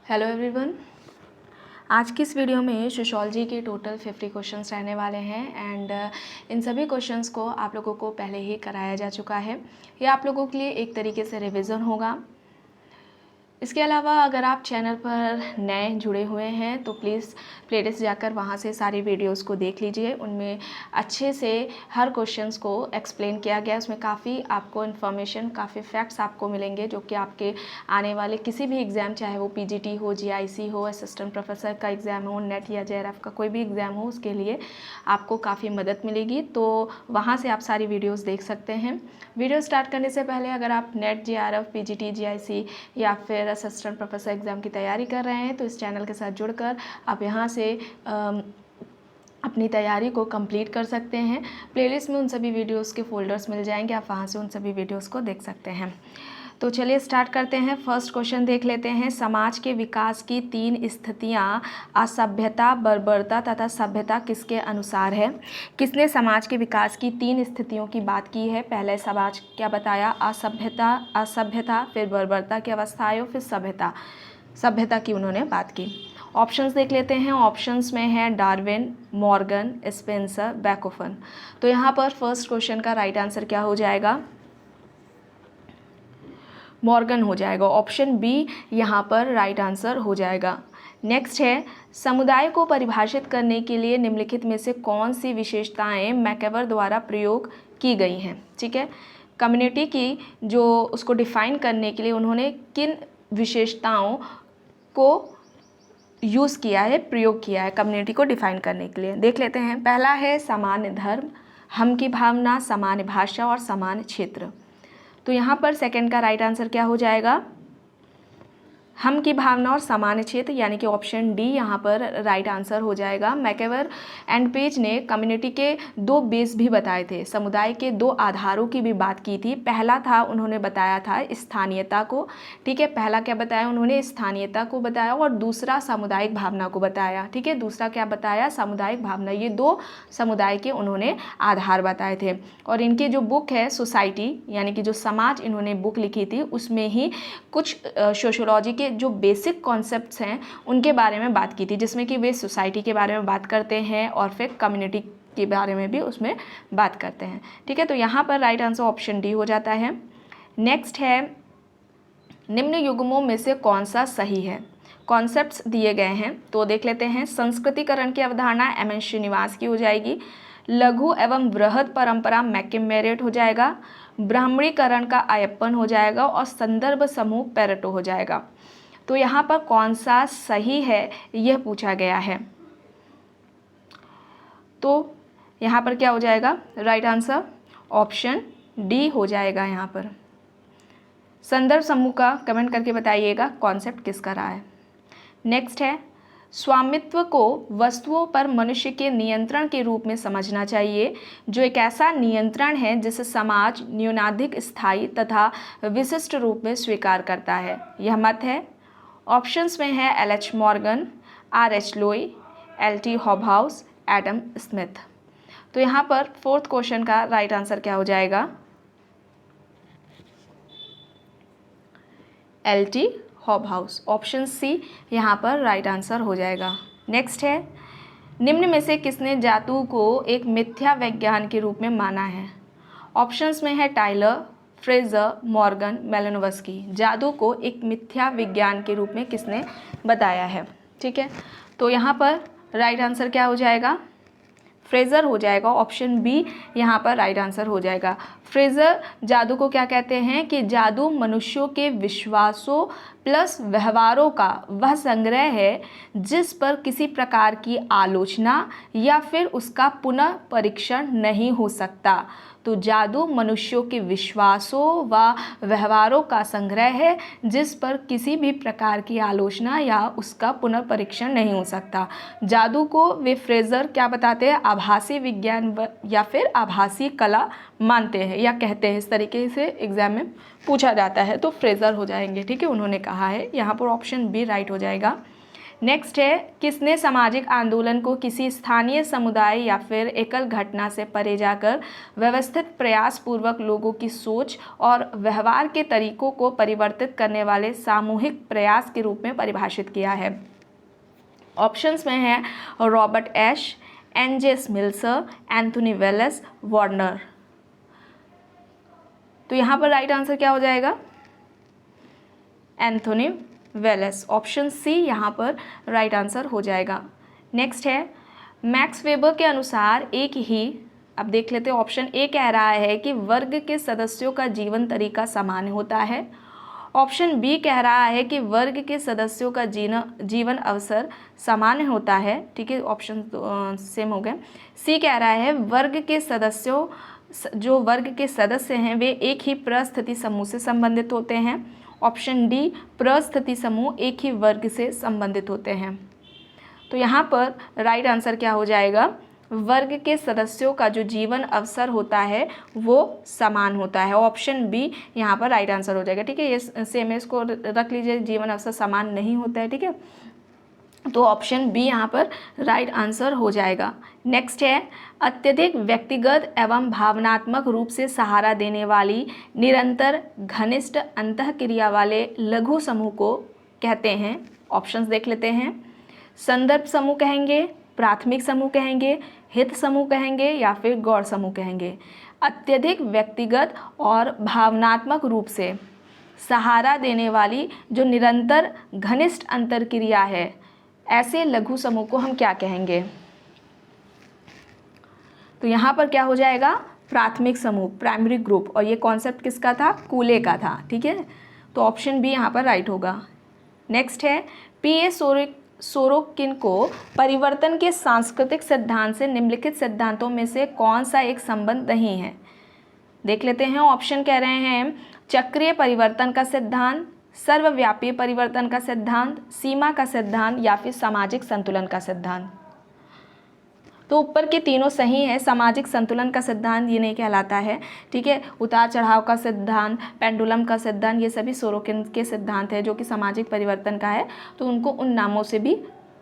Hello everyone. आज की इस वीडियो में सोशियोलॉजी के टोटल 50 क्वेश्चंस रहने वाले हैं एंड इन सभी क्वेश्चंस को आप लोगों को पहले ही कराया जा चुका है। ये आप लोगों के लिए एक तरीके से रिवीजन होगा। इसके अलावा अगर आप चैनल पर नए जुड़े हुए हैं तो प्लीज़ प्लेलिस्ट जाकर वहाँ से सारी वीडियोस को देख लीजिए। उनमें अच्छे से हर क्वेश्चंस को एक्सप्लेन किया गया है। उसमें काफ़ी आपको इन्फॉर्मेशन, काफ़ी फैक्ट्स आपको मिलेंगे जो कि आपके आने वाले किसी भी एग्ज़ाम, चाहे वो पीजीटी हो, जीआईसी हो, असिस्टेंट प्रोफेसर का एग्ज़ाम हो, नेट या जेआरएफ का कोई भी एग्ज़ाम हो, उसके लिए आपको काफ़ी मदद मिलेगी। तो वहाँ से आप सारी वीडियोज़ देख सकते हैं। वीडियो स्टार्ट करने से पहले अगर आप नेट, जेआरएफ, पीजीटी, जीआईसी या फिर असिस्टेंट प्रोफेसर एग्ज़ाम की तैयारी कर रहे हैं तो इस चैनल के साथ जुड़कर आप यहाँ से अपनी तैयारी को कंप्लीट कर सकते हैं। प्लेलिस्ट में उन सभी वीडियोस के फोल्डर्स मिल जाएंगे, आप वहाँ से उन सभी वीडियोस को देख सकते हैं। तो चलिए स्टार्ट करते हैं। फर्स्ट क्वेश्चन देख लेते हैं। समाज के विकास की 3 स्थितियाँ असभ्यता, बर्बरता तथा सभ्यता किसके अनुसार है? किसने समाज के विकास की 3 स्थितियों की बात की है? पहले समाज क्या बताया? असभ्यता, फिर बर्बरता की अवस्था आयो, फिर सभ्यता की उन्होंने बात की। ऑप्शंस देख लेते हैं। ऑप्शंस में है डार्विन, मॉर्गन, स्पेंसर, बेकोफन। तो यहाँ पर फर्स्ट क्वेश्चन का राइट आंसर क्या हो जाएगा? मॉर्गन हो जाएगा। ऑप्शन बी यहाँ पर राइट आंसर हो जाएगा। नेक्स्ट है, समुदाय को परिभाषित करने के लिए निम्नलिखित में से कौन सी विशेषताएं मैकेवर द्वारा प्रयोग की गई हैं? ठीक है, कम्युनिटी की जो उसको डिफाइन करने के लिए उन्होंने किन विशेषताओं को यूज़ किया है, प्रयोग किया है कम्युनिटी को डिफाइन करने के लिए? देख लेते हैं। पहला है सामान्य धर्म, हम की भावना, सामान्य भाषा और सामान्य क्षेत्र। तो यहाँ पर सेकंड का राइट आंसर क्या हो जाएगा? हम की भावना और सामान्य क्षेत्र, यानी कि ऑप्शन डी यहाँ पर राइट आंसर हो जाएगा। मैकेवर एंड पेज ने कम्युनिटी के 2 बेस भी बताए थे, समुदाय के 2 आधारों की भी बात की थी। पहला था, उन्होंने बताया था स्थानीयता को। ठीक है, पहला क्या बताया उन्होंने? स्थानीयता को बताया, और दूसरा सामुदायिक भावना को बताया। ठीक है, दूसरा क्या बताया? सामुदायिक भावना। ये 2 समुदाय के उन्होंने आधार बताए थे। और इनकी जो बुक है सोसाइटी, यानी कि जो समाज इन्होंने बुक लिखी थी, उसमें ही कुछ सोशियोलॉजी के जो बेसिक कॉन्सेप्ट्स हैं उनके बारे में बात की थी, जिसमें कि वे सोसाइटी के बारे में बात करते हैं और फिर कम्युनिटी के बारे में भी उसमें बात करते हैं। ठीक है, तो यहाँ पर राइट आंसर ऑप्शन डी हो जाता है। नेक्स्ट है, निम्न युग्मों में से कौन सा सही है? कॉन्सेप्ट्स दिए गए हैं तो देख लेते हैं। संस्कृतिकरण की अवधारणा एम.एन. श्रीनिवास की हो जाएगी। लघु एवं बृहद परंपरा मैकिम मेरेट हो जाएगा। ब्राह्मणीकरण का अयप्पन हो जाएगा, और संदर्भ समूह पेरेटो हो जाएगा। तो यहाँ पर कौन सा सही है यह पूछा गया है। तो यहाँ पर क्या हो जाएगा? राइट आंसर ऑप्शन डी हो जाएगा। यहाँ पर संदर्भ समूह का कमेंट करके बताइएगा कॉन्सेप्ट किसका रहा है। नेक्स्ट है, स्वामित्व को वस्तुओं पर मनुष्य के नियंत्रण के रूप में समझना चाहिए, जो एक ऐसा नियंत्रण है जिसे समाज न्यूनाधिक स्थायी तथा विशिष्ट रूप में स्वीकार करता है। यह मत है। ऑप्शंस में है L H. Morgan, R H. Lowie, L T. Hobhouse, Adam Smith. तो यहाँ पर फोर्थ क्वेश्चन का राइट आंसर क्या हो जाएगा? एल.टी. हॉबहाउस। ऑप्शन सी यहाँ पर राइट आंसर हो जाएगा। नेक्स्ट है, निम्न में से किसने जादू को एक मिथ्या विज्ञान के रूप में माना है? ऑप्शंस में है टाइलर, फ्रेजर, मॉर्गन, मेलानोव्स्की। जादू को एक मिथ्या विज्ञान के रूप में किसने बताया है? ठीक है, तो यहाँ पर राइट आंसर क्या हो जाएगा? फ्रेजर हो जाएगा। ऑप्शन बी यहाँ पर राइट आंसर हो जाएगा। फ्रेजर जादू को क्या कहते हैं कि जादू मनुष्यों के विश्वासों प्लस व्यवहारों का वह संग्रह है जिस पर किसी प्रकार की आलोचना या फिर उसका पुनः परीक्षण नहीं हो सकता। तो जादू मनुष्यों के विश्वासों व व्यवहारों का संग्रह है जिस पर किसी भी प्रकार की आलोचना या उसका पुनर्परीक्षण नहीं हो सकता। जादू को वे फ्रेजर क्या बताते हैं? आभासी विज्ञान या फिर आभासी कला मानते हैं या कहते हैं। इस तरीके से एग्जाम में पूछा जाता है, तो फ्रेजर हो जाएंगे। ठीक है, उन्होंने कहा है। यहाँ पर ऑप्शन बी राइट हो जाएगा। नेक्स्ट है, किसने सामाजिक आंदोलन को किसी स्थानीय समुदाय या फिर एकल घटना से परे जाकर व्यवस्थित प्रयास पूर्वक लोगों की सोच और व्यवहार के तरीकों को परिवर्तित करने वाले सामूहिक प्रयास के रूप में परिभाषित किया है? ऑप्शंस में है रॉबर्ट एश, एन.जे. स्मिल्सर, एंथोनी वेलेस, वार्नर। तो यहाँ पर राइट आंसर क्या हो जाएगा? Anthony Wallace. ऑप्शन सी यहाँ पर राइट आंसर हो जाएगा। नेक्स्ट है, मैक्स वेबर के अनुसार एक ही, अब देख लेते हैं, ऑप्शन ए कह रहा है कि वर्ग के सदस्यों का जीवन तरीका समान होता है। ऑप्शन बी कह रहा है कि वर्ग के सदस्यों का जीवन अवसर समान होता है। ठीक है, ऑप्शन सेम हो गए। सी कह रहा है वर्ग के सदस्यों, जो वर्ग के सदस्य हैं वे एक ही परिस्थिति समूह से संबंधित होते हैं। ऑप्शन डी, परिस्थिति समूह एक ही वर्ग से संबंधित होते हैं। तो यहाँ पर राइट आंसर क्या हो जाएगा? वर्ग के सदस्यों का जो जीवन अवसर होता है वो समान होता है। ऑप्शन बी यहाँ पर राइट आंसर हो जाएगा। ठीक है, ये सेम है, इसको रख लीजिए, जीवन अवसर समान नहीं होता है। ठीक है, तो ऑप्शन बी यहाँ पर राइट आंसर हो जाएगा। नेक्स्ट है, अत्यधिक व्यक्तिगत एवं भावनात्मक रूप से सहारा देने वाली निरंतर घनिष्ठ अंतःक्रिया वाले लघु समूह को कहते हैं। ऑप्शंस देख लेते हैं। संदर्भ समूह कहेंगे, प्राथमिक समूह कहेंगे, हित समूह कहेंगे या फिर गौर समूह कहेंगे। अत्यधिक व्यक्तिगत और भावनात्मक रूप से सहारा देने वाली जो निरंतर घनिष्ठ अंतर्क्रिया है, ऐसे लघु समूह को हम क्या कहेंगे? तो यहाँ पर क्या हो जाएगा? प्राथमिक समूह, प्राइमरी ग्रुप। और ये कॉन्सेप्ट किसका था? कूले का था। ठीक है, तो ऑप्शन बी यहाँ पर राइट होगा। नेक्स्ट है, पी.ए. सोरोकिन को परिवर्तन के सांस्कृतिक सिद्धांत से निम्नलिखित सिद्धांतों में से कौन सा एक संबंध नहीं है? देख लेते हैं। ऑप्शन कह रहे हैं चक्रीय परिवर्तन का सिद्धांत, सर्वव्यापी परिवर्तन का सिद्धांत, सीमा का सिद्धांत या फिर सामाजिक संतुलन का सिद्धांत। तो ऊपर के तीनों सही है। सामाजिक संतुलन का सिद्धांत ये नहीं कहलाता है। ठीक है, उतार चढ़ाव का सिद्धांत, पेंडुलम का सिद्धांत, ये सभी सोरोकिन के सिद्धांत है जो कि सामाजिक परिवर्तन का है, तो उनको उन नामों से भी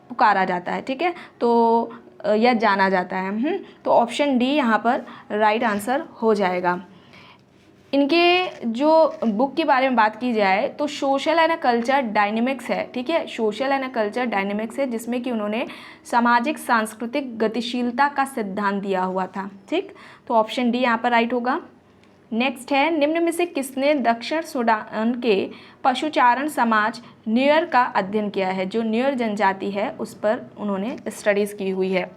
पुकारा जाता है। ठीक है, तो यह जाना जाता है। तो ऑप्शन डी यहाँ पर राइट आंसर हो जाएगा। इनके जो बुक के बारे में बात की जाए तो सोशल एंड कल्चर डायनेमिक्स है। ठीक है, सोशल एंड कल्चर डायनेमिक्स है, जिसमें कि उन्होंने सामाजिक सांस्कृतिक गतिशीलता का सिद्धांत दिया हुआ था। ठीक, तो ऑप्शन डी यहाँ पर राइट होगा। नेक्स्ट है, निम्न में से किसने दक्षिण सूडान के पशुचारण समाज न्यूयर का अध्ययन किया है? जो न्यूयर जनजाति है उस पर उन्होंने स्टडीज़ की हुई है।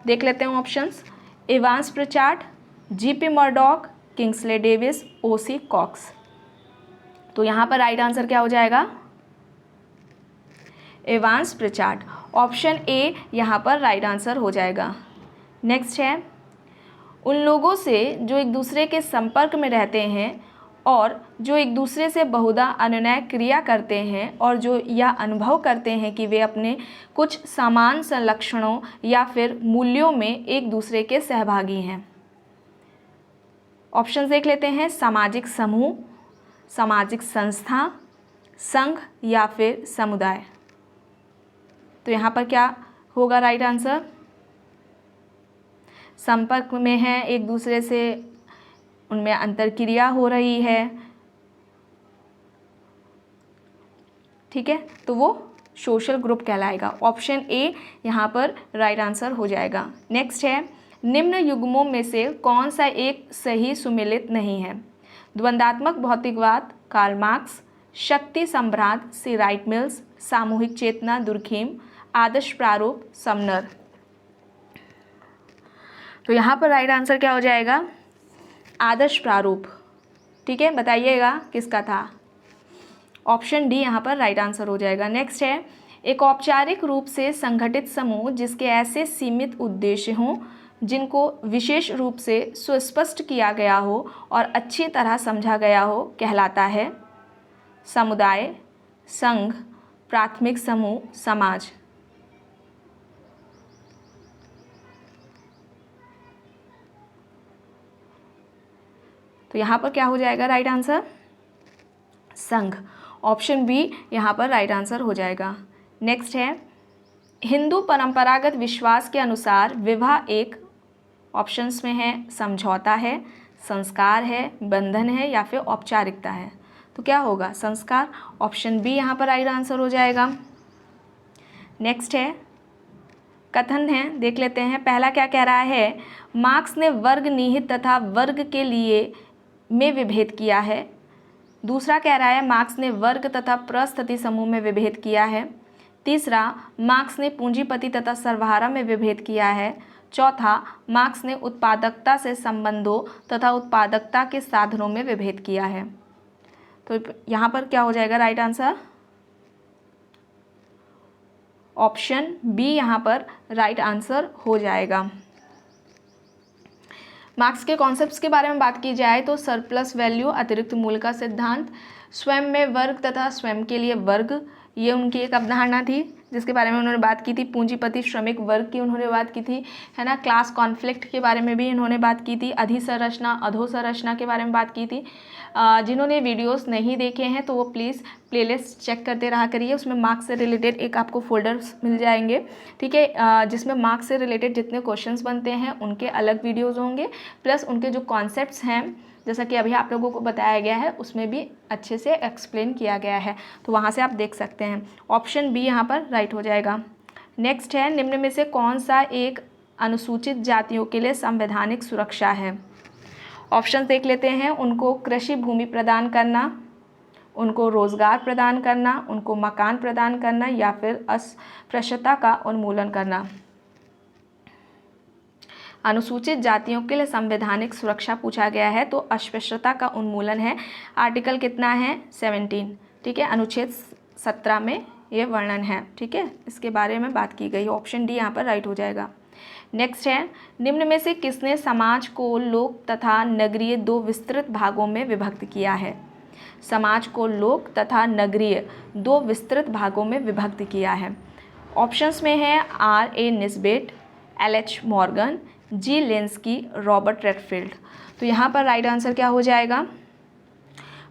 देख लेते हैं options. Evans Pritchard, GP. Murdock, Kingsley Davis, OC. Cox. तो यहाँ पर राइट आंसर क्या हो जाएगा? Evans Pritchard. ऑप्शन ए यहाँ पर राइट आंसर हो जाएगा। नेक्स्ट है, उन लोगों से जो एक दूसरे के संपर्क में रहते हैं और जो एक दूसरे से बहुधा अनुनय क्रिया करते हैं और जो यह अनुभव करते हैं कि वे अपने कुछ समान संलक्षणों या फिर मूल्यों में एक दूसरे के सहभागी हैं। ऑप्शन देख लेते हैं। सामाजिक समूह, सामाजिक संस्था, संघ या फिर समुदाय। तो यहाँ पर क्या होगा राइट आंसर? संपर्क में है एक दूसरे से, उनमें अंतरक्रिया हो रही है। ठीक है, तो वो सोशल ग्रुप कहलाएगा। ऑप्शन ए यहाँ पर राइट आंसर हो जाएगा। नेक्स्ट है, निम्न युग्मों में से कौन सा एक सही सुमेलित नहीं है? द्वंद्वात्मक भौतिकवाद, कार्ल मार्क्स, शक्ति सम्राट, सी राइट मिल्स, सामूहिक चेतना, दुर्खीम, आदर्श प्रारूप, समनर। तो यहाँ पर राइट आंसर क्या हो जाएगा? आदर्श प्रारूप। ठीक है, बताइएगा किसका था? ऑप्शन डी यहाँ पर राइट आंसर हो जाएगा। नेक्स्ट है, एक औपचारिक रूप से संगठित समूह जिसके ऐसे सीमित उद्देश्य हों जिनको विशेष रूप से सुस्पष्ट किया गया हो और अच्छी तरह समझा गया हो कहलाता है समुदाय, संघ, प्राथमिक समूह, समाज। तो यहाँ पर क्या हो जाएगा राइट आंसर? संघ। ऑप्शन बी यहाँ पर राइट आंसर हो जाएगा। नेक्स्ट है, हिंदू परंपरागत विश्वास के अनुसार विवाह एक ऑप्शंस में है समझौता है, संस्कार है, बंधन है या फिर औपचारिकता है। तो क्या होगा? संस्कार। ऑप्शन बी यहाँ पर राइट आंसर हो जाएगा। नेक्स्ट है कथन है, देख लेते हैं। पहला क्या कह रहा है? मार्क्स ने वर्ग निहित तथा वर्ग के लिए में विभेद किया है। दूसरा कह रहा है मार्क्स ने वर्ग तथा प्रस्थिति समूह में विभेद किया है। तीसरा, मार्क्स ने पूंजीपति तथा सर्वहारा में विभेद किया है। चौथा, मार्क्स ने उत्पादकता से संबंधों तथा उत्पादकता के साधनों में विभेद किया है। तो यहाँ पर क्या हो जाएगा राइट आंसर? ऑप्शन बी यहाँ पर राइट आंसर हो जाएगा। मार्क्स के कॉन्सेप्ट्स के बारे में बात की जाए तो सरप्लस वैल्यू, अतिरिक्त मूल्य का सिद्धांत, स्वयं में वर्ग तथा स्वयं के लिए वर्ग, ये उनकी एक अवधारणा थी जिसके बारे में उन्होंने बात की थी। पूंजीपति श्रमिक वर्ग की उन्होंने बात की थी, है ना। क्लास कॉन्फ्लिक्ट के बारे में भी इन्होंने बात की थी। अधिसंरचना अधोसंरचना के बारे में बात की थी। जिन्होंने वीडियोस नहीं देखे हैं तो वो प्लीज़ प्लेलिस्ट चेक करते रहा करिए, उसमें मार्क्स से रिलेटेड एक आपको फोल्डर्स मिल जाएंगे, ठीक है, जिसमें मार्क्स से रिलेटेड जितने क्वेश्चंस बनते हैं उनके अलग वीडियोज़ होंगे, प्लस उनके जो कॉन्सेप्ट्स हैं जैसा कि अभी आप लोगों को बताया गया है उसमें भी अच्छे से एक्सप्लेन किया गया है, तो वहाँ से आप देख सकते हैं। ऑप्शन बी यहाँ पर राइट हो जाएगा। नेक्स्ट है, निम्न में से कौन सा एक अनुसूचित जातियों के लिए संवैधानिक सुरक्षा है? ऑप्शन देख लेते हैं। उनको कृषि भूमि प्रदान करना, उनको रोज़गार प्रदान करना, उनको मकान प्रदान करना या फिर अस्पृश्यता का उन्मूलन करना। अनुसूचित जातियों के लिए संवैधानिक सुरक्षा पूछा गया है तो अस्पृश्यता का उन्मूलन है। आर्टिकल कितना है? 17, ठीक है, अनुच्छेद 17 में ये वर्णन है, ठीक है, इसके बारे में बात की गई। ऑप्शन डी यहाँ पर राइट हो जाएगा। नेक्स्ट है, निम्न में से किसने समाज को लोक तथा नगरीय दो विस्तृत भागों में विभक्त किया है? समाज को लोक तथा नगरीय दो विस्तृत भागों में विभक्त किया है। ऑप्शंस में है R.A. Nisbet, L.H. Morgan, G Lenski, Robert Redfield. तो यहाँ पर राइट आंसर क्या हो जाएगा?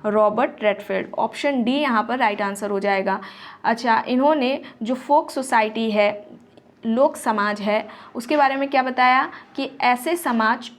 Robert Redfield. ऑप्शन डी यहाँ पर राइट आंसर हो जाएगा। अच्छा, इन्होंने जो फोक सोसाइटी है, लोक समाज है, उसके बारे में क्या बताया कि ऐसे समाज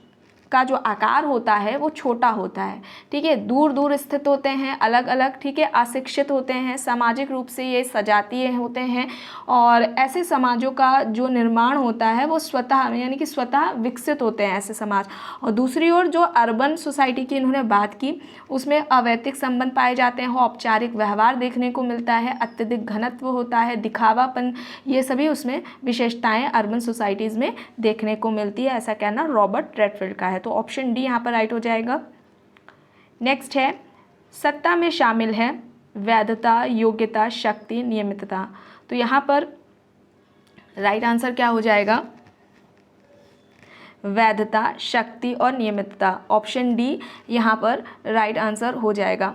का जो आकार होता है वो छोटा होता है, ठीक है, दूर दूर स्थित होते हैं, अलग अलग, ठीक है, अशिक्षित होते हैं, सामाजिक रूप से ये सजातीय होते हैं और ऐसे समाजों का जो निर्माण होता है वो स्वतः यानी कि स्वतः विकसित होते हैं ऐसे समाज। और दूसरी ओर जो अर्बन सोसाइटी की इन्होंने बात की उसमें अवैतिक संबंध पाए जाते हैं, औपचारिक व्यवहार देखने को मिलता है, अत्यधिक घनत्व होता है, दिखावापन, ये सभी उसमें विशेषताएँ अर्बन सोसाइटीज़ में देखने को मिलती है। ऐसा कहना रॉबर्ट रेडफील्ड का है, तो ऑप्शन डी यहाँ पर राइट हो जाएगा। नेक्स्ट है, सत्ता में शामिल है वैधता, योग्यता, शक्ति, नियमितता। तो यहाँ पर राइट आंसर क्या हो जाएगा? वैधता, शक्ति और नियमितता। ऑप्शन डी यहाँ पर राइट आंसर हो जाएगा।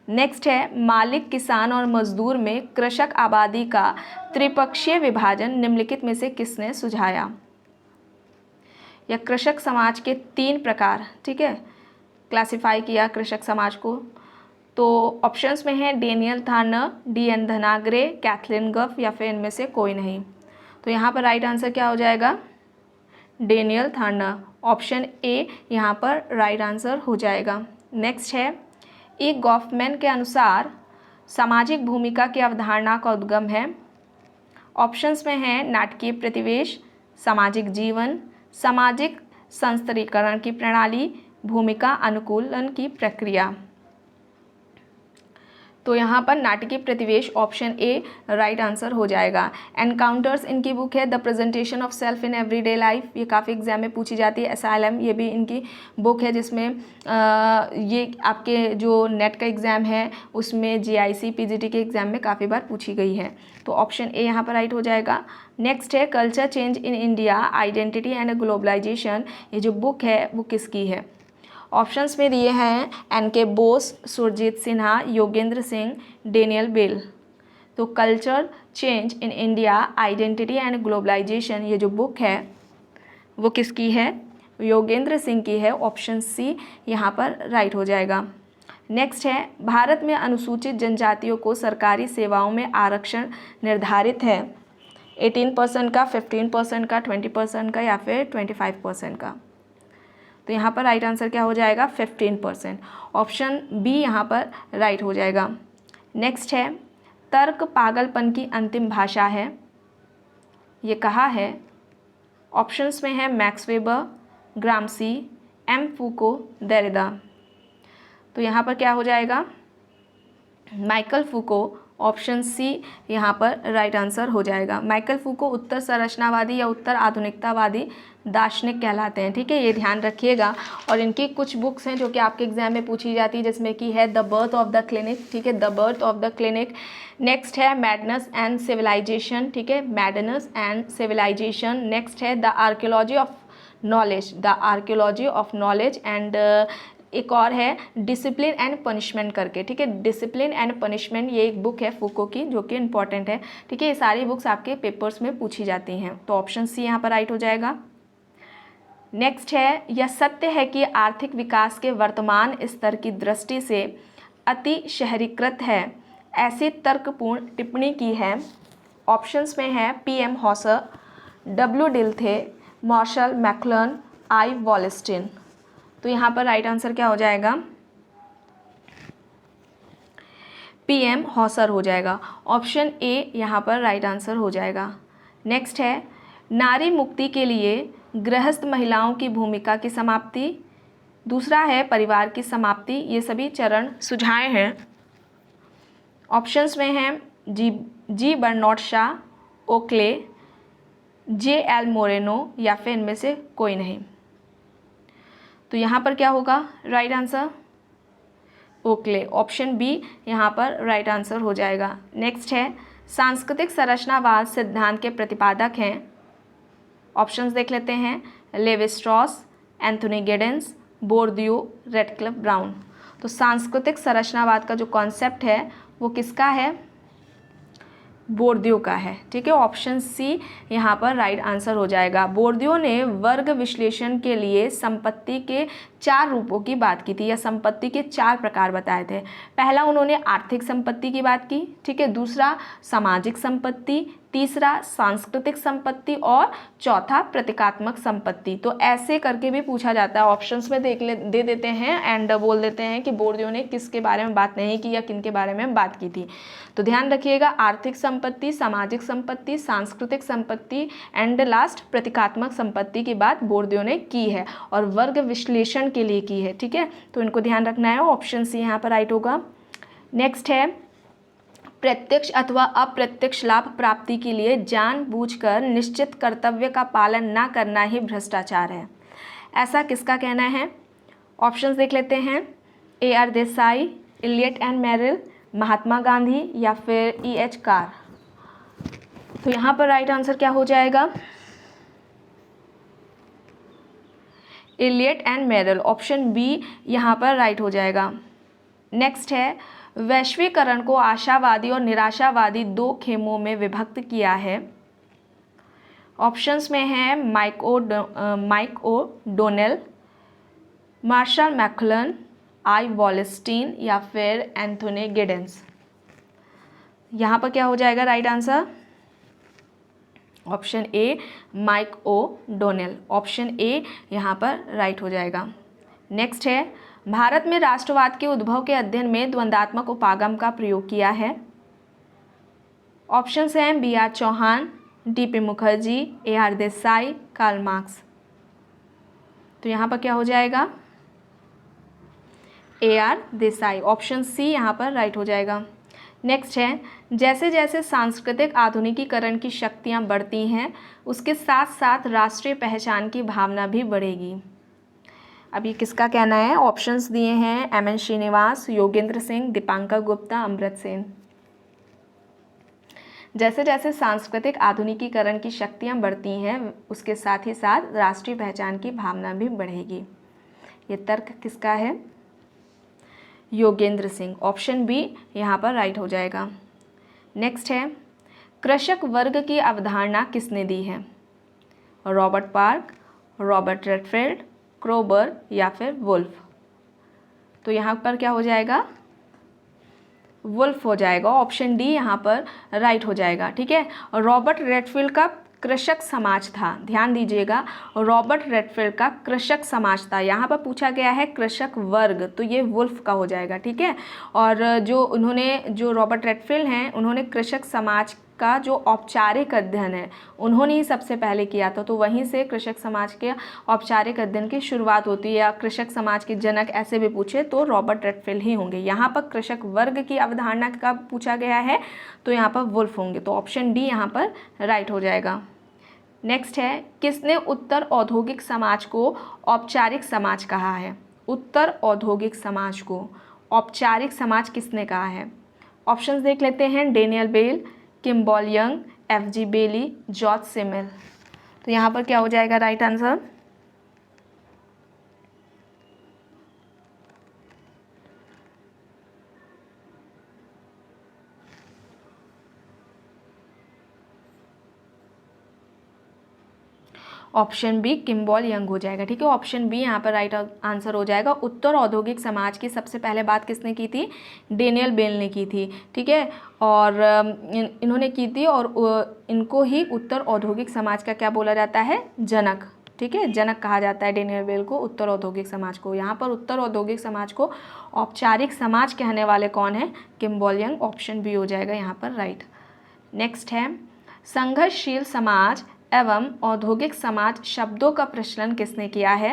नेक्स्ट है, मालिक, किसान और मजदूर में कृषक आबादी का त्रिपक्षीय विभाजन निम्नलिखित में से किसने सुझाया? या कृषक समाज के 3 प्रकार, ठीक है, क्लासिफाई किया कृषक समाज को। तो ऑप्शंस में है डेनियल थार्नर, D.N. धनाग्रे, कैथलीन गफ या फिर इनमें से कोई नहीं। तो यहाँ पर राइट आंसर क्या हो जाएगा? डेनियल थार्नर। ऑप्शन ए यहाँ पर राइट आंसर हो जाएगा। नेक्स्ट है, ई गॉफमैन के अनुसार सामाजिक भूमिका की अवधारणा का उद्गम है। ऑप्शंस में है नाटकीय प्रतिवेश, सामाजिक जीवन, सामाजिक संस्तरीकरण की प्रणाली, भूमिका अनुकूलन की प्रक्रिया। तो यहाँ पर नाटकीय प्रतिवेश ऑप्शन ए राइट आंसर हो जाएगा। एनकाउंटर्स इनकी बुक है, the presentation of self in everyday life, ये काफ़ी एग्जाम में पूछी जाती है। असाइलम, ये भी इनकी बुक है जिसमें ये आपके जो नेट का एग्ज़ाम है उसमें GIC PGT के एग्ज़ाम में काफ़ी बार पूछी गई है। तो ऑप्शन ए यहाँ पर राइट हो जाएगा। नेक्स्ट है, culture change in India, identity and globalisation, ये जो बुक है वो किसकी है? ऑप्शंस में दिए हैं N.K. Bose, Surjit Sinha, Yogendra Singh, Daniel Bell. तो culture change in India, identity and globalisation, ये जो बुक है वो किसकी है? योगेंद्र सिंह की है। ऑप्शन सी यहाँ पर राइट हो जाएगा। नेक्स्ट है, भारत में अनुसूचित जनजातियों को सरकारी सेवाओं में आरक्षण निर्धारित है। 18% का, 15% का, 20% का या फिर 25% का। तो यहाँ पर राइट आंसर क्या हो जाएगा? 15%। ऑप्शन बी यहाँ पर राइट हो जाएगा। नेक्स्ट है, तर्क पागलपन की अंतिम भाषा है, ये कहा है? ऑप्शंस में है मैक्स वेबर, ग्रामसी, एम फूको, देरिडा। तो यहाँ पर क्या हो जाएगा? माइकल फूको, ऑप्शन सी यहाँ पर राइट आंसर हो जाएगा। माइकल फूको उत्तर संरचनावादी या उत्तर आधुनिकतावादी दार्शनिक कहलाते हैं, ठीक है, ये ध्यान रखिएगा। और इनकी कुछ बुक्स हैं जो कि आपके एग्जाम में पूछी जाती है, जिसमें कि है the birth of the clinic, ठीक है, the birth of the clinic. Next है मैडनेस एंड सिविलाइजेशन, ठीक है, मैडनेस एंड सिविलाइजेशन। नेक्स्ट है the archaeology of knowledge, the archaeology of knowledge. And एक और है डिसिप्लिन एंड पनिशमेंट करके, ठीक है, डिसिप्लिन एंड पनिशमेंट, ये एक बुक है फूको की जो कि इंपॉर्टेंट है, ठीक है। ये सारी बुक्स आपके पेपर्स में पूछी जाती हैं। तो ऑप्शन सी यहाँ पर राइट हो जाएगा। नेक्स्ट है, यह सत्य है कि आर्थिक विकास के वर्तमान स्तर की दृष्टि से अति शहरीकृत है, ऐसी तर्कपूर्ण टिप्पणी की है। ऑप्शंस में है PM Hauser, W Dilthey, Marshall McLuhan, I Wallerstein. तो यहाँ पर राइट आंसर क्या हो जाएगा? PM हॉसर हो जाएगा। ऑप्शन ए यहाँ पर राइट आंसर हो जाएगा। नेक्स्ट है, नारी मुक्ति के लिए गृहस्थ महिलाओं की भूमिका की समाप्ति। दूसरा है परिवार की समाप्ति। ये सभी चरण सुझाए हैं। ऑप्शंस में हैं जी बर्नार्ड शॉ, ओक्ले, JL मोरेनो या फिर इनमें से कोई नहीं। तो यहाँ पर क्या होगा राइट आंसर? ओक्ले, ऑप्शन बी यहाँ पर राइट आंसर हो जाएगा। नेक्स्ट है, सांस्कृतिक संरचनावाद सिद्धांत के प्रतिपादक हैं। ऑप्शंस देख लेते हैं, Levi Strauss, Anthony Giddens, Bourdieu, Radcliffe Brown. तो सांस्कृतिक संरचनावाद का जो कॉन्सेप्ट है वो किसका है? बोर्दियो का है, ठीक है। ऑप्शन सी यहाँ पर राइट आंसर हो जाएगा। बोर्दियो ने वर्ग विश्लेषण के लिए संपत्ति के 4 रूपों की बात की थी, या संपत्ति के 4 प्रकार बताए थे। पहला उन्होंने आर्थिक संपत्ति की बात की, ठीक है, दूसरा सामाजिक संपत्ति, तीसरा सांस्कृतिक संपत्ति और चौथा प्रतीकात्मक संपत्ति। तो ऐसे करके भी पूछा जाता है, ऑप्शंस में दे देते हैं एंड बोल देते हैं कि बोर्दियो ने किसके बारे में बात नहीं की या किन के बारे में बात की थी। तो ध्यान रखिएगा, आर्थिक संपत्ति, सामाजिक संपत्ति, सांस्कृतिक संपत्ति एंड लास्ट प्रतीकात्मक संपत्ति की बात बोर्दियो ने की है और वर्ग विश्लेषण के लिए की है, ठीक है। तो इनको ध्यान रखना है। ऑप्शन सी यहाँ पर राइट होगा। नेक्स्ट है, प्रत्यक्ष अथवा अप्रत्यक्ष लाभ प्राप्ति के लिए जानबूझकर निश्चित कर्तव्य का पालन न करना ही भ्रष्टाचार है, ऐसा किसका कहना है? ऑप्शंस देख लेते हैं, AR Desai, Elliott and Merrill, Mahatma Gandhi या फिर EH कार। तो यहाँ पर राइट आंसर क्या हो जाएगा? Elliott and Merrill, option B यहाँ पर राइट हो जाएगा। नेक्स्ट है, वैश्वीकरण को आशावादी और निराशावादी 2 खेमों में विभक्त किया है। ऑप्शंस में है Mike O'Donnell, Marshall McLuhan, I Wallerstein या फिर एंथोनी गिडेंस। यहाँ पर क्या हो जाएगा right answer? Option A Mike O'Donnell, option A यहाँ पर राइट हो जाएगा। नेक्स्ट है, भारत में राष्ट्रवाद के उद्भव के अध्ययन में द्वंद्वात्मक उपागम का प्रयोग किया है। ऑप्शंस हैं BR Chauhan, DP Mukherjee, AR Desai, Karl Marx. तो यहाँ पर क्या हो जाएगा? AR देसाई, ऑप्शन सी यहाँ पर राइट हो जाएगा। नेक्स्ट है, जैसे जैसे सांस्कृतिक आधुनिकीकरण की शक्तियाँ बढ़ती हैं उसके साथ साथ राष्ट्रीय पहचान की भावना भी बढ़ेगी। अब ये किसका कहना है? ऑप्शंस दिए हैं MN श्रीनिवास, योगेंद्र सिंह, दीपांकर गुप्ता, अमृत सेन। जैसे जैसे सांस्कृतिक आधुनिकीकरण की शक्तियाँ बढ़ती हैं उसके साथ ही साथ राष्ट्रीय पहचान की भावना भी बढ़ेगी। ये तर्क किसका है? योगेंद्र सिंह, ऑप्शन बी यहाँ पर राइट हो जाएगा। नेक्स्ट है, कृषक वर्ग की अवधारणा किसने दी है? रॉबर्ट पार्क, रॉबर्ट रेडफील्ड, क्रोबर या फिर वुल्फ। तो यहाँ पर क्या हो जाएगा? वुल्फ हो जाएगा। ऑप्शन डी यहाँ पर राइट हो जाएगा। ठीक है, रॉबर्ट रेडफील्ड का कृषक समाज था, ध्यान दीजिएगा, रॉबर्ट रेडफील्ड का कृषक समाज था। यहाँ पर पूछा गया है कृषक वर्ग, तो ये वुल्फ का हो जाएगा। ठीक है, और जो रॉबर्ट रेडफील्ड हैं उन्होंने कृषक समाज का जो औपचारिक अध्ययन है उन्होंने ही सबसे पहले किया था, तो वहीं से कृषक समाज के औपचारिक अध्ययन की शुरुआत होती है। या कृषक समाज के जनक ऐसे भी पूछे तो रॉबर्ट रेडफील्ड ही होंगे। यहाँ पर कृषक वर्ग की अवधारणा का पूछा गया है तो यहाँ पर वुल्फ होंगे, तो ऑप्शन डी यहाँ पर राइट हो जाएगा। नेक्स्ट है, किसने उत्तर औद्योगिक समाज को औपचारिक समाज कहा है? उत्तर औद्योगिक समाज को औपचारिक समाज किसने कहा है? ऑप्शंस देख लेते हैं, Daniel Bell, Kimball Young, FG. Bailey, George Simmel. तो यहाँ पर क्या हो जाएगा right answer? Option B Kimball Young हो जाएगा। ठीक है, ऑप्शन बी यहाँ पर राइट आंसर हो जाएगा। उत्तर औद्योगिक समाज की सबसे पहले बात किसने की थी? डेनियल बेल ने की थी। ठीक है, और इन्होंने की थी, और इनको ही उत्तर औद्योगिक समाज का क्या बोला जाता है? जनक। ठीक है, जनक कहा जाता है डेनियल बेल को, उत्तर औद्योगिक समाज को। यहाँ पर उत्तर औद्योगिक समाज को औपचारिक समाज कहने वाले कौन है? Kimball young. ऑप्शन बी हो जाएगा यहाँ पर राइट। नेक्स्ट है, संघर्षशील समाज एवं औद्योगिक समाज शब्दों का प्रचलन किसने किया है?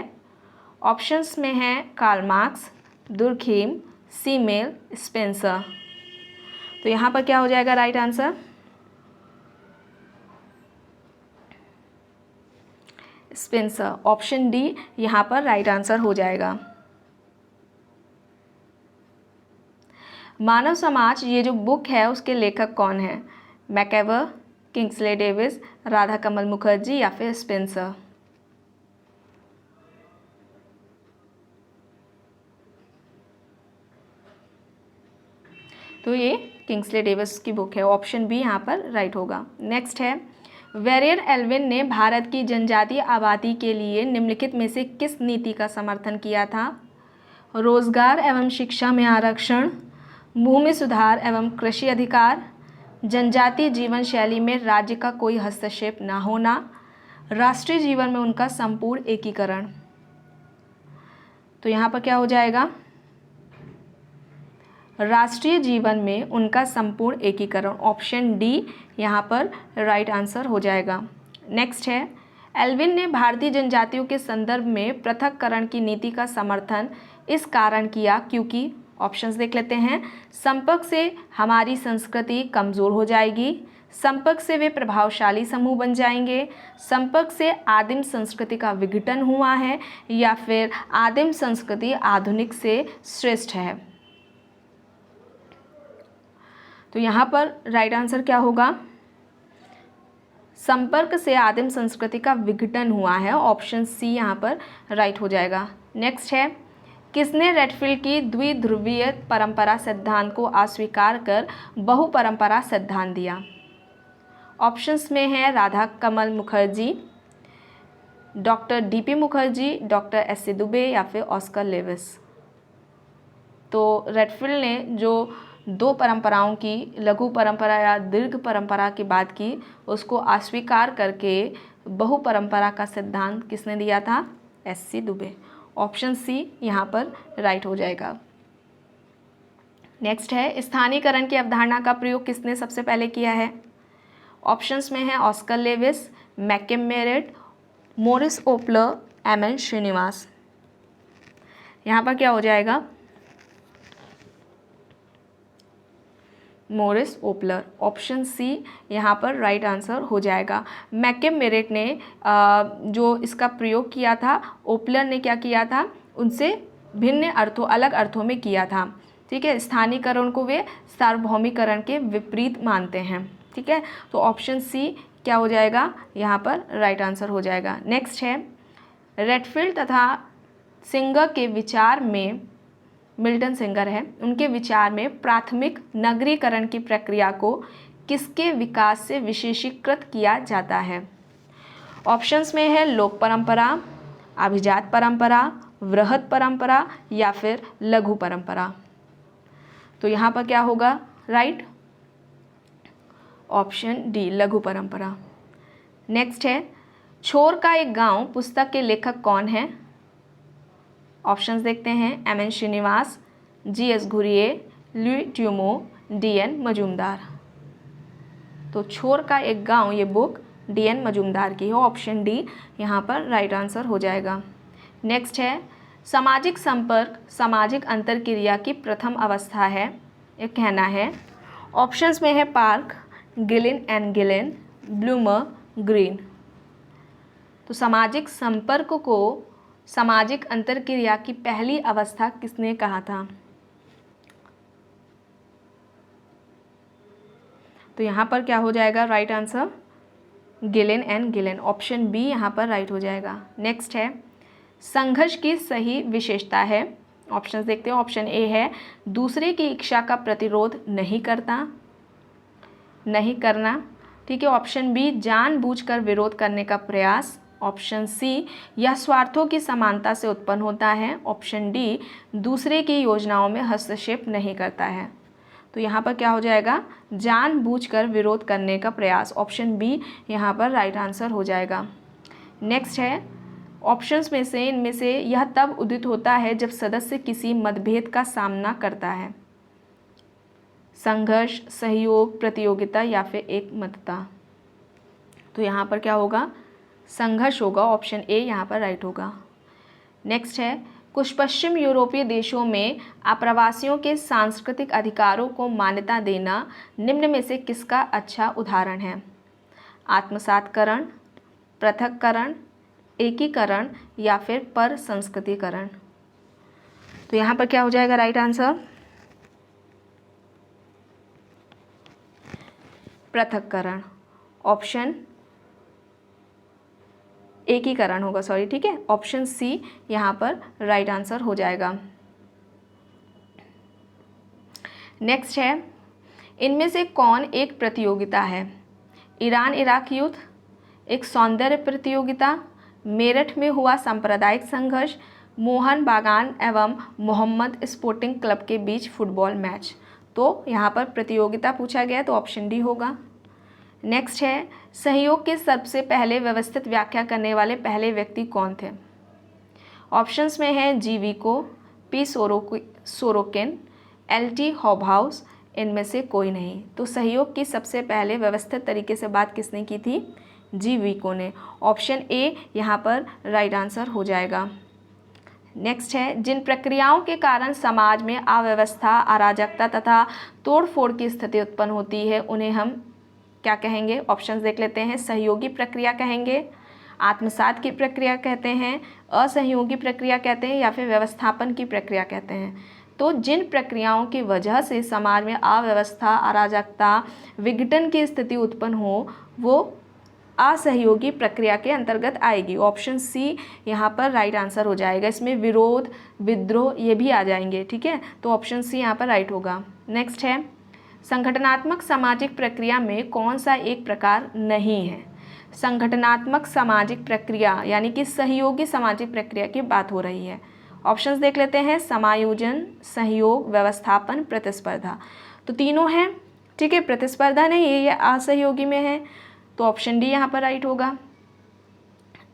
ऑप्शंस में है कार्ल मार्क्स, दुर्खीम, सीमेल, स्पेंसर। तो यहाँ पर क्या हो जाएगा right answer? Spencer. Option D यहाँ पर राइट आंसर हो जाएगा। मानव समाज ये जो बुक है उसके लेखक कौन है? मैकेवर, किंग्सले डेविस, राधा कमल मुखर्जी या फिर स्पेंसर। तो ये किंग्सले डेविस की बुक है। ऑप्शन बी यहाँ पर राइट होगा। नेक्स्ट है, वेरियर एल्विन ने भारत की जनजातीय आबादी के लिए निम्नलिखित में से किस नीति का समर्थन किया था? रोजगार एवं शिक्षा में आरक्षण, भूमि सुधार एवं कृषि अधिकार, जनजातीय जीवन शैली में राज्य का कोई हस्तक्षेप न होना, राष्ट्रीय जीवन में उनका संपूर्ण एकीकरण। तो यहाँ पर क्या हो जाएगा? राष्ट्रीय जीवन में उनका संपूर्ण एकीकरण। ऑप्शन डी यहाँ पर राइट आंसर हो जाएगा। नेक्स्ट है, एल्विन ने भारतीय जनजातियों के संदर्भ में पृथक्करण की नीति का समर्थन इस कारण किया क्योंकि, ऑप्शंस देख लेते हैं, संपर्क से हमारी संस्कृति कमज़ोर हो जाएगी, संपर्क से वे प्रभावशाली समूह बन जाएंगे, संपर्क से आदिम संस्कृति का विघटन हुआ है, या फिर आदिम संस्कृति आधुनिक से श्रेष्ठ है। तो यहाँ पर राइट आंसर क्या होगा? संपर्क से आदिम संस्कृति का विघटन हुआ है। ऑप्शन सी यहाँ पर राइट हो जाएगा। नेक्स्ट है, किसने रेडफील्ड की द्विध्रुवीय परंपरा सिद्धांत को अस्वीकार कर बहुपरंपरा सिद्धांत दिया? ऑप्शंस में है Radha Kamal Mukherjee, doctor DP Mukherjee, doctor S A. Dube या फिर ऑस्कर लेविस। तो रेडफील्ड ने जो दो परंपराओं की, लघु परंपरा या दीर्घ परंपरा की बात की, उसको अस्वीकार करके बहुपरंपरा का सिद्धांत किसने दिया था? एस.सी. दुबे। ऑप्शन सी यहाँ पर राइट हो जाएगा। नेक्स्ट है, स्थानीयकरण की अवधारणा का प्रयोग किसने सबसे पहले किया है? ऑप्शंस में है Oscar Lewis, McKim Marriott, Morris Opler, M N. Srinivas. यहाँ पर क्या हो जाएगा? मोरिस ओपलर। ऑप्शन सी यहाँ पर राइट आंसर हो जाएगा। मैककेम मेरिट ने जो इसका प्रयोग किया था, ओपलर ने क्या किया था? उनसे भिन्न अर्थों, अलग अर्थों में किया था। ठीक है, स्थानीयकरण को वे सार्वभौमिकरण के विपरीत मानते हैं। ठीक है, तो ऑप्शन सी क्या हो जाएगा? यहाँ पर राइट आंसर हो जाएगा। नेक्स्ट है, रेडफील्ड तथा सिंगर के विचार में, मिल्टन सिंगर है, उनके विचार में प्राथमिक नगरीकरण की प्रक्रिया को किसके विकास से विशेषीकृत किया जाता है? ऑप्शंस में है लोक परंपरा, अभिजात परंपरा, वृहत परंपरा या फिर लघु परंपरा। तो यहाँ पर क्या होगा राइट, ऑप्शन डी लघु परंपरा। नेक्स्ट है छोर का एक गांव पुस्तक के लेखक कौन है? ऑप्शंस देखते हैं, M N. Srinivas, G S. Ghurye, Louis Dumont, D N. Majumdar. तो छोर का एक गांव ये बुक डी.एन. मजूमदार की है, ऑप्शन डी यहाँ पर राइट आंसर हो जाएगा। नेक्स्ट है सामाजिक संपर्क सामाजिक अंतरक्रिया की प्रथम अवस्था है, ये कहना है। ऑप्शंस में है Park, Gillin and Gillin, Blumer, Green. तो सामाजिक संपर्क को सामाजिक अंतरक्रिया की पहली अवस्था किसने कहा था? तो यहाँ पर क्या हो जाएगा right answer, Gillin and Gillin, option B यहाँ पर राइट हो जाएगा। नेक्स्ट है संघर्ष की सही विशेषता है। ऑप्शंस देखते हैं, ऑप्शन ए है दूसरे की इच्छा का प्रतिरोध नहीं करना, ठीक है। ऑप्शन बी जानबूझकर विरोध करने का प्रयास। ऑप्शन सी यह स्वार्थों की समानता से उत्पन्न होता है। ऑप्शन डी दूसरे की योजनाओं में हस्तक्षेप नहीं करता है। तो यहाँ पर क्या हो जाएगा, जानबूझकर विरोध करने का प्रयास, ऑप्शन बी यहाँ पर राइट आंसर हो जाएगा। नेक्स्ट है ऑप्शंस में से इनमें से यह तब उदित होता है जब सदस्य किसी मतभेद का सामना करता है। संघर्ष, सहयोग, प्रतियोगिता या फिर एकमतता। तो यहाँ पर क्या होगा, संघर्ष होगा, ऑप्शन ए यहाँ पर राइट होगा। नेक्स्ट है कुछ पश्चिम यूरोपीय देशों में आप्रवासियों के सांस्कृतिक अधिकारों को मान्यता देना निम्न में से किसका अच्छा उदाहरण है? आत्मसातकरण, पृथक्करण, एकीकरण या फिर पर संस्कृतिकरण। तो यहाँ पर क्या हो जाएगा राइट आंसर, पृथक्करण, ऑप्शन एकीकरण होगा, सॉरी, ठीक है, ऑप्शन सी यहाँ पर राइट आंसर हो जाएगा। नेक्स्ट है इनमें से कौन एक प्रतियोगिता है? ईरान इराक युद्ध, एक सौंदर्य प्रतियोगिता, मेरठ में हुआ सांप्रदायिक संघर्ष, मोहन बागान एवं मोहम्मद स्पोर्टिंग क्लब के बीच फुटबॉल मैच। तो यहाँ पर प्रतियोगिता पूछा गया तो ऑप्शन डी होगा। नेक्स्ट है सहयोग के सबसे पहले व्यवस्थित व्याख्या करने वाले पहले व्यक्ति कौन थे? ऑप्शंस में है G Vico, P Sorokin, L T. Hobhouse, इनमें से कोई नहीं। तो सहयोग की सबसे पहले व्यवस्थित तरीके से बात किसने की थी? जी विको ने, ऑप्शन ए यहाँ पर राइट आंसर हो जाएगा। नेक्स्ट है जिन प्रक्रियाओं के कारण समाज में अव्यवस्था, अराजकता तथा तोड़फोड़ की स्थिति उत्पन्न होती है उन्हें हम क्या कहेंगे? ऑप्शंस देख लेते हैं, सहयोगी प्रक्रिया कहेंगे, आत्मसात की प्रक्रिया कहते हैं, असहयोगी प्रक्रिया कहते हैं या फिर व्यवस्थापन की प्रक्रिया कहते हैं। तो जिन प्रक्रियाओं की वजह से समाज में अव्यवस्था, अराजकता, विघटन की स्थिति उत्पन्न हो वो असहयोगी प्रक्रिया के अंतर्गत आएगी। ऑप्शन सी यहाँ पर राइट आंसर हो जाएगा। इसमें विरोध, विद्रोह ये भी आ जाएंगे, ठीक है। तो ऑप्शन सी यहाँ पर राइट होगा। नेक्स्ट है संगठनात्मक सामाजिक प्रक्रिया में कौन सा एक प्रकार नहीं है? संगठनात्मक सामाजिक प्रक्रिया यानी कि सहयोगी सामाजिक प्रक्रिया की बात हो रही है। ऑप्शंस देख लेते हैं, समायोजन, सहयोग, व्यवस्थापन, प्रतिस्पर्धा। तो तीनों हैं, ठीक है, प्रतिस्पर्धा नहीं है, ये असहयोगी में है, तो ऑप्शन डी यहाँ पर राइट होगा।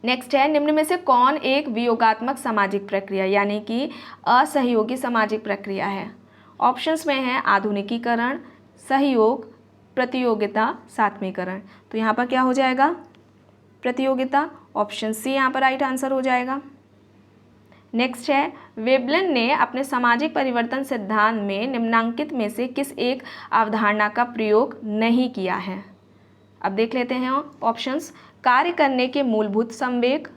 नेक्स्ट है निम्न में से कौन एक वियोगात्मक सामाजिक प्रक्रिया यानी कि असहयोगी सामाजिक प्रक्रिया है? ऑप्शंस में है आधुनिकीकरण, सहयोग, प्रतियोगिता, सात्मीकरण। तो यहाँ पर क्या हो जाएगा? प्रतियोगिता, ऑप्शन सी यहाँ पर राइट आंसर हो जाएगा। नेक्स्ट है वेबलन ने अपने सामाजिक परिवर्तन सिद्धांत में निम्नांकित में से किस एक अवधारणा का प्रयोग नहीं किया है? अब देख लेते हैं ऑप्शंस, कार्य करने के मूलभूत संवेग,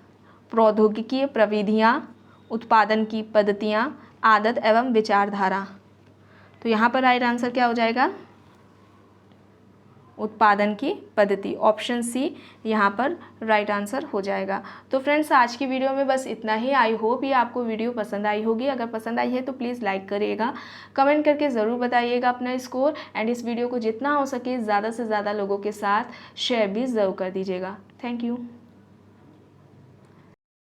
प्रौद्योगिकीय प्रविधियाँ, उत्पादन की पद्धतियाँ, आदत एवं विचारधारा। तो यहाँ पर राइट आंसर क्या हो जाएगा? उत्पादन की पद्धति, ऑप्शन सी यहाँ पर राइट आंसर हो जाएगा। तो फ्रेंड्स आज की वीडियो में बस इतना ही। आई होप ये आपको वीडियो पसंद आई होगी। अगर पसंद आई है तो प्लीज़ लाइक करिएगा, कमेंट करके ज़रूर बताइएगा अपना स्कोर, एंड इस वीडियो को जितना हो सके ज़्यादा से ज़्यादा लोगों के साथ शेयर भी ज़रूर कर दीजिएगा। Thank you.